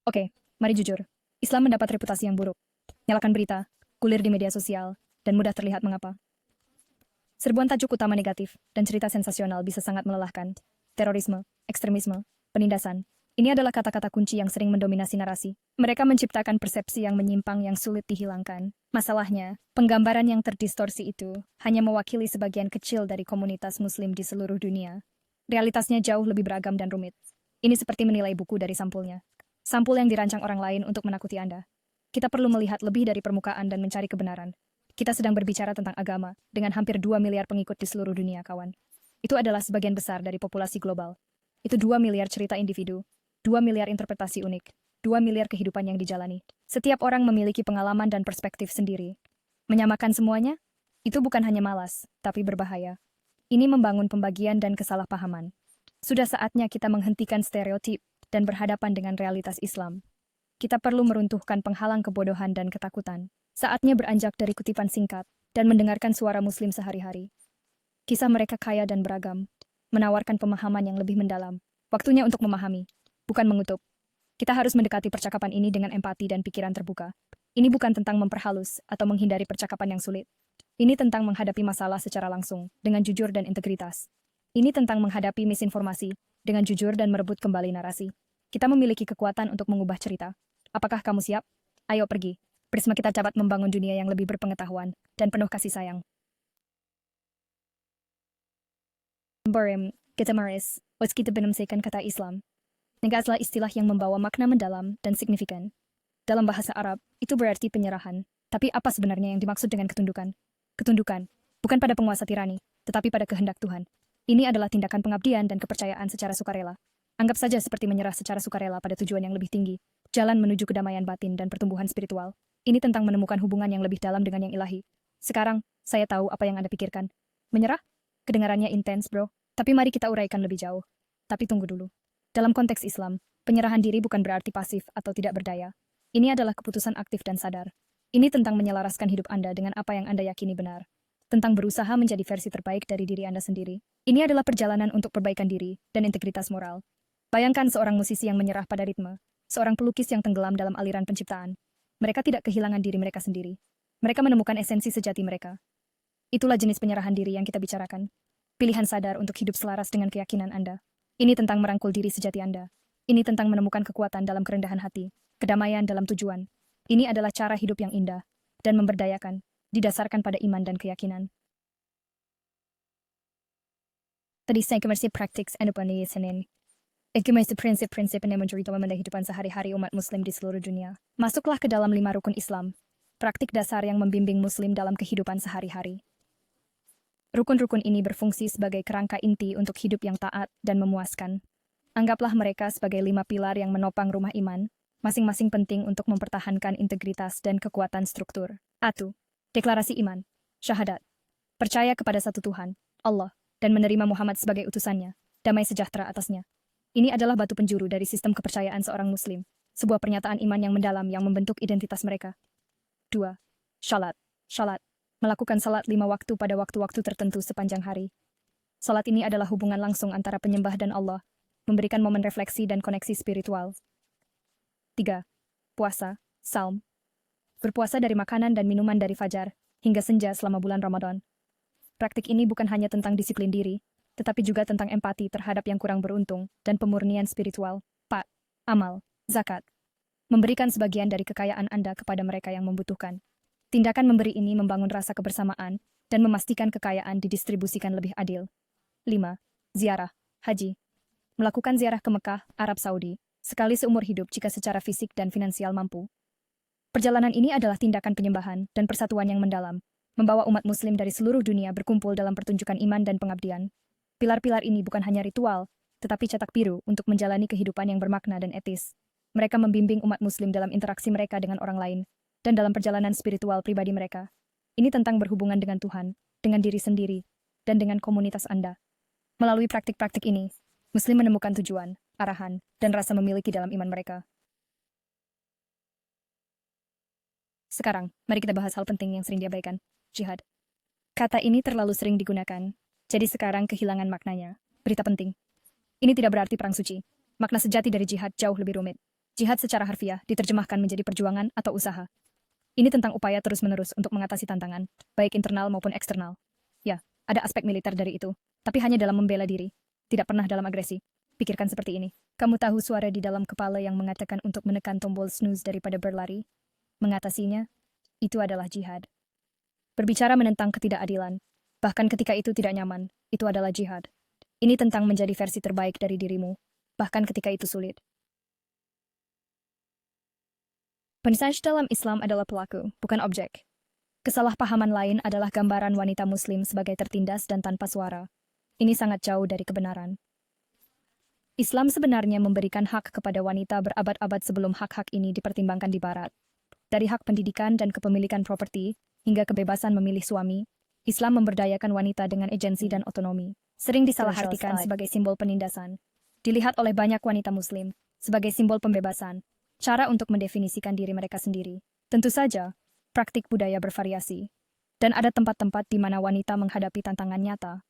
Oke, mari jujur. Islam mendapat reputasi yang buruk. Nyalakan berita, kulir di media sosial, dan mudah terlihat mengapa. Serbuan tajuk utama negatif dan cerita sensasional bisa sangat melelahkan. Terorisme, ekstremisme, penindasan. Ini adalah kata-kata kunci yang sering mendominasi narasi. Mereka menciptakan persepsi yang menyimpang yang sulit dihilangkan. Masalahnya, penggambaran yang terdistorsi itu hanya mewakili sebagian kecil dari komunitas muslim di seluruh dunia. Realitasnya jauh lebih beragam dan rumit. Ini seperti menilai buku dari sampulnya. Sampul yang dirancang orang lain untuk menakuti Anda. Kita perlu melihat lebih dari permukaan dan mencari kebenaran. Kita sedang berbicara tentang agama, dengan hampir 2 miliar pengikut di seluruh dunia, kawan. Itu adalah sebagian besar dari populasi global. Itu 2 miliar cerita individu, 2 miliar interpretasi unik, 2 miliar kehidupan yang dijalani. Setiap orang memiliki pengalaman dan perspektif sendiri. Menyamakan semuanya? Itu bukan hanya malas, tapi berbahaya. Ini membangun pembagian dan kesalahpahaman. Sudah saatnya kita menghentikan stereotip dan berhadapan dengan realitas Islam. Kita perlu meruntuhkan penghalang kebodohan dan ketakutan. Saatnya beranjak dari kutipan singkat dan mendengarkan suara Muslim sehari-hari. Kisah mereka kaya dan beragam, menawarkan pemahaman yang lebih mendalam. Waktunya untuk memahami, bukan mengutuk. Kita harus mendekati percakapan ini dengan empati dan pikiran terbuka. Ini bukan tentang memperhalus atau menghindari percakapan yang sulit. Ini tentang menghadapi masalah secara langsung, dengan jujur dan integritas. Ini tentang menghadapi misinformasi, dengan jujur dan merebut kembali narasi. Kita memiliki kekuatan untuk mengubah cerita. Apakah kamu siap? Ayo pergi. Bersama kita dapat membangun dunia yang lebih berpengetahuan dan penuh kasih sayang. Barim, kita maris, os kita benamsekan kata Islam. Negaslah istilah yang membawa makna mendalam dan signifikan. Dalam bahasa Arab, itu berarti penyerahan. Tapi apa sebenarnya yang dimaksud dengan ketundukan? Ketundukan, bukan pada penguasa tirani, tetapi pada kehendak Tuhan. Ini adalah tindakan pengabdian dan kepercayaan secara sukarela. Anggap saja seperti menyerah secara sukarela pada tujuan yang lebih tinggi, jalan menuju kedamaian batin dan pertumbuhan spiritual. Ini tentang menemukan hubungan yang lebih dalam dengan yang ilahi. Sekarang, saya tahu apa yang Anda pikirkan. Menyerah? Kedengarannya intens, bro. Tapi mari kita uraikan lebih jauh. Tapi tunggu dulu. Dalam konteks Islam, penyerahan diri bukan berarti pasif atau tidak berdaya. Ini adalah keputusan aktif dan sadar. Ini tentang menyelaraskan hidup Anda dengan apa yang Anda yakini benar. Tentang berusaha menjadi versi terbaik dari diri Anda sendiri. Ini adalah perjalanan untuk perbaikan diri dan integritas moral. Bayangkan seorang musisi yang menyerah pada ritme, seorang pelukis yang tenggelam dalam aliran penciptaan. Mereka tidak kehilangan diri mereka sendiri. Mereka menemukan esensi sejati mereka. Itulah jenis penyerahan diri yang kita bicarakan. Pilihan sadar untuk hidup selaras dengan keyakinan Anda. Ini tentang merangkul diri sejati Anda. Ini tentang menemukan kekuatan dalam kerendahan hati, kedamaian dalam tujuan. Ini adalah cara hidup yang indah dan memberdayakan, didasarkan pada iman dan keyakinan. Tadi saya kemersi praktik Endopani Senin. Itu prinsip-prinsip yang mencuri kehidupan sehari-hari umat muslim di seluruh dunia. Masuklah ke dalam 5 rukun Islam, praktik dasar yang membimbing muslim dalam kehidupan sehari-hari. Rukun-rukun ini berfungsi sebagai kerangka inti untuk hidup yang taat dan memuaskan. Anggaplah mereka sebagai 5 pilar yang menopang rumah iman, masing-masing penting untuk mempertahankan integritas dan kekuatan struktur. 1. Deklarasi iman. Syahadat. Percaya kepada satu Tuhan, Allah, dan menerima Muhammad sebagai utusannya, damai sejahtera atasnya. Ini adalah batu penjuru dari sistem kepercayaan seorang muslim, sebuah pernyataan iman yang mendalam yang membentuk identitas mereka. 2. Shalat. Shalat. Melakukan salat 5 waktu pada waktu-waktu tertentu sepanjang hari. Salat ini adalah hubungan langsung antara penyembah dan Allah, memberikan momen refleksi dan koneksi spiritual. 3. Puasa. Saum. Berpuasa dari makanan dan minuman dari fajar hingga senja selama bulan Ramadan. Praktik ini bukan hanya tentang disiplin diri, tetapi juga tentang empati terhadap yang kurang beruntung dan pemurnian spiritual. 4. Amal, zakat. Memberikan sebagian dari kekayaan Anda kepada mereka yang membutuhkan. Tindakan memberi ini membangun rasa kebersamaan dan memastikan kekayaan didistribusikan lebih adil. 5. Ziarah, haji. Melakukan ziarah ke Mekah, Arab Saudi, sekali seumur hidup jika secara fisik dan finansial mampu. Perjalanan ini adalah tindakan penyembahan dan persatuan yang mendalam, membawa umat muslim dari seluruh dunia berkumpul dalam pertunjukan iman dan pengabdian. Pilar-pilar ini bukan hanya ritual, tetapi cetak biru untuk menjalani kehidupan yang bermakna dan etis. Mereka membimbing umat muslim dalam interaksi mereka dengan orang lain, dan dalam perjalanan spiritual pribadi mereka. Ini tentang berhubungan dengan Tuhan, dengan diri sendiri, dan dengan komunitas Anda. Melalui praktik-praktik ini, muslim menemukan tujuan, arahan, dan rasa memiliki dalam iman mereka. Sekarang, mari kita bahas hal penting yang sering diabaikan, jihad. Kata ini terlalu sering digunakan, jadi sekarang kehilangan maknanya. Berita penting. Ini tidak berarti perang suci. Makna sejati dari jihad jauh lebih rumit. Jihad secara harfiah diterjemahkan menjadi perjuangan atau usaha. Ini tentang upaya terus-menerus untuk mengatasi tantangan, baik internal maupun eksternal. Ya, ada aspek militer dari itu, tapi hanya dalam membela diri, tidak pernah dalam agresi. Pikirkan seperti ini. Kamu tahu suara di dalam kepala yang mengatakan untuk menekan tombol snooze daripada berlari? Mengatasinya, itu adalah jihad. Berbicara menentang ketidakadilan, bahkan ketika itu tidak nyaman, itu adalah jihad. Ini tentang menjadi versi terbaik dari dirimu, bahkan ketika itu sulit. Pensias dalam Islam adalah pelaku, bukan objek. Kesalahpahaman lain adalah gambaran wanita Muslim sebagai tertindas dan tanpa suara. Ini sangat jauh dari kebenaran. Islam sebenarnya memberikan hak kepada wanita berabad-abad sebelum hak-hak ini dipertimbangkan di Barat. Dari hak pendidikan dan kepemilikan properti, hingga kebebasan memilih suami, Islam memberdayakan wanita dengan agensi dan otonomi. Sering disalahartikan sebagai simbol penindasan. Dilihat oleh banyak wanita Muslim sebagai simbol pembebasan. Cara untuk mendefinisikan diri mereka sendiri. Tentu saja, praktik budaya bervariasi. Dan ada tempat-tempat di mana wanita menghadapi tantangan nyata.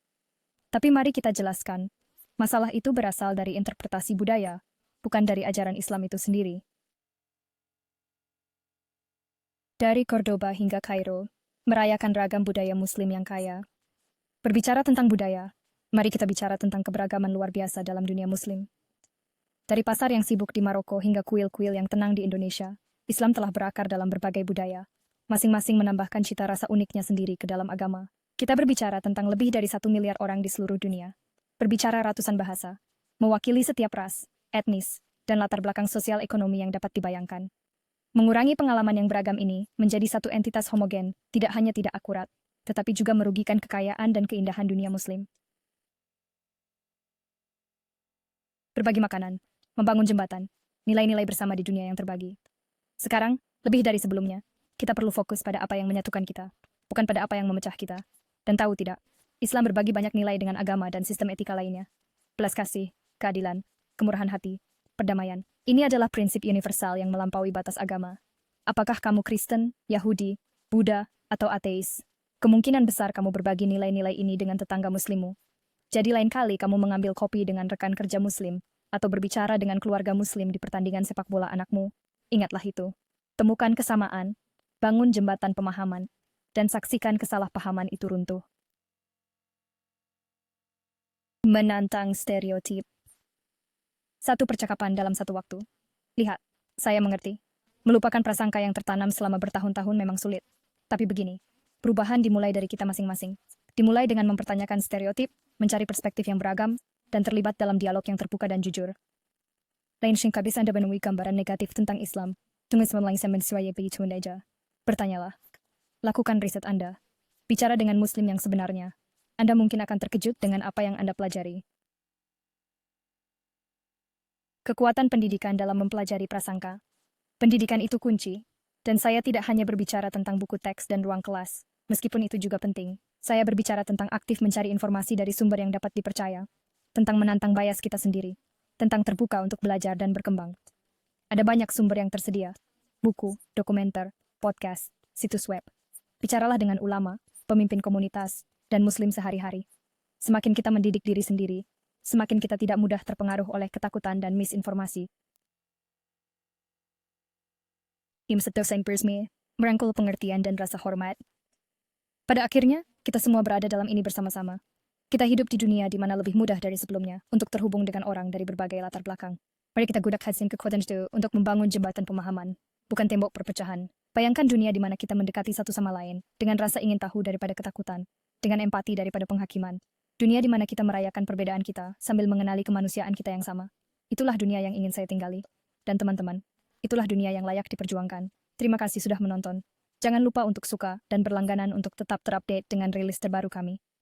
Tapi mari kita jelaskan, masalah itu berasal dari interpretasi budaya, bukan dari ajaran Islam itu sendiri. Dari Cordoba hingga Kairo, merayakan ragam budaya Muslim yang kaya. Berbicara tentang budaya, mari kita bicara tentang keberagaman luar biasa dalam dunia Muslim. Dari pasar yang sibuk di Maroko hingga kuil-kuil yang tenang di Indonesia, Islam telah berakar dalam berbagai budaya. Masing-masing menambahkan cita rasa uniknya sendiri ke dalam agama. Kita berbicara tentang lebih dari 1 miliar orang di seluruh dunia. Berbicara ratusan bahasa, mewakili setiap ras, etnis, dan latar belakang sosial ekonomi yang dapat dibayangkan. Mengurangi pengalaman yang beragam ini menjadi satu entitas homogen, tidak hanya tidak akurat, tetapi juga merugikan kekayaan dan keindahan dunia Muslim. Berbagi makanan, membangun jembatan, nilai-nilai bersama di dunia yang terbagi. Sekarang, lebih dari sebelumnya, kita perlu fokus pada apa yang menyatukan kita, bukan pada apa yang memecah kita. Dan tahu tidak, Islam berbagi banyak nilai dengan agama dan sistem etika lainnya. Belas kasih, keadilan, kemurahan hati, perdamaian. Ini adalah prinsip universal yang melampaui batas agama. Apakah kamu Kristen, Yahudi, Buddha, atau ateis? Kemungkinan besar kamu berbagi nilai-nilai ini dengan tetangga Muslimmu. Jadi lain kali kamu mengambil kopi dengan rekan kerja Muslim, atau berbicara dengan keluarga Muslim di pertandingan sepak bola anakmu, ingatlah itu. Temukan kesamaan, bangun jembatan pemahaman, dan saksikan kesalahpahaman itu runtuh. Menantang stereotip. Satu percakapan dalam satu waktu. Lihat, saya mengerti. Melupakan prasangka yang tertanam selama bertahun-tahun memang sulit. Tapi begini, perubahan dimulai dari kita masing-masing. Dimulai dengan mempertanyakan stereotip, mencari perspektif yang beragam, dan terlibat dalam dialog yang terbuka dan jujur. Lain singkabis Anda menemui gambaran negatif tentang Islam, tunggu semalang semensuaya begitu aja. Bertanyalah. Lakukan riset Anda. Bicara dengan Muslim yang sebenarnya. Anda mungkin akan terkejut dengan apa yang Anda pelajari. Kekuatan pendidikan dalam mempelajari prasangka. Pendidikan itu kunci, dan saya tidak hanya berbicara tentang buku teks dan ruang kelas, meskipun itu juga penting. Saya berbicara tentang aktif mencari informasi dari sumber yang dapat dipercaya, tentang menantang bias kita sendiri, tentang terbuka untuk belajar dan berkembang. Ada banyak sumber yang tersedia, buku, dokumenter, podcast, situs web. Bicaralah dengan ulama, pemimpin komunitas, dan Muslim sehari-hari. Semakin kita mendidik diri sendiri, semakin kita tidak mudah terpengaruh oleh ketakutan dan misinformasi. Imsetoseng persme, merangkul pengertian dan rasa hormat. Pada akhirnya, kita semua berada dalam ini bersama-sama. Kita hidup di dunia di mana lebih mudah dari sebelumnya untuk terhubung dengan orang dari berbagai latar belakang. Mari kita gunakan kekuatan itu untuk membangun jembatan pemahaman, bukan tembok perpecahan. Bayangkan dunia di mana kita mendekati satu sama lain, dengan rasa ingin tahu daripada ketakutan, dengan empati daripada penghakiman. Dunia di mana kita merayakan perbedaan kita sambil mengenali kemanusiaan kita yang sama. Itulah dunia yang ingin saya tinggali. Dan teman-teman, itulah dunia yang layak diperjuangkan. Terima kasih sudah menonton. Jangan lupa untuk suka dan berlangganan untuk tetap terupdate dengan rilis terbaru kami.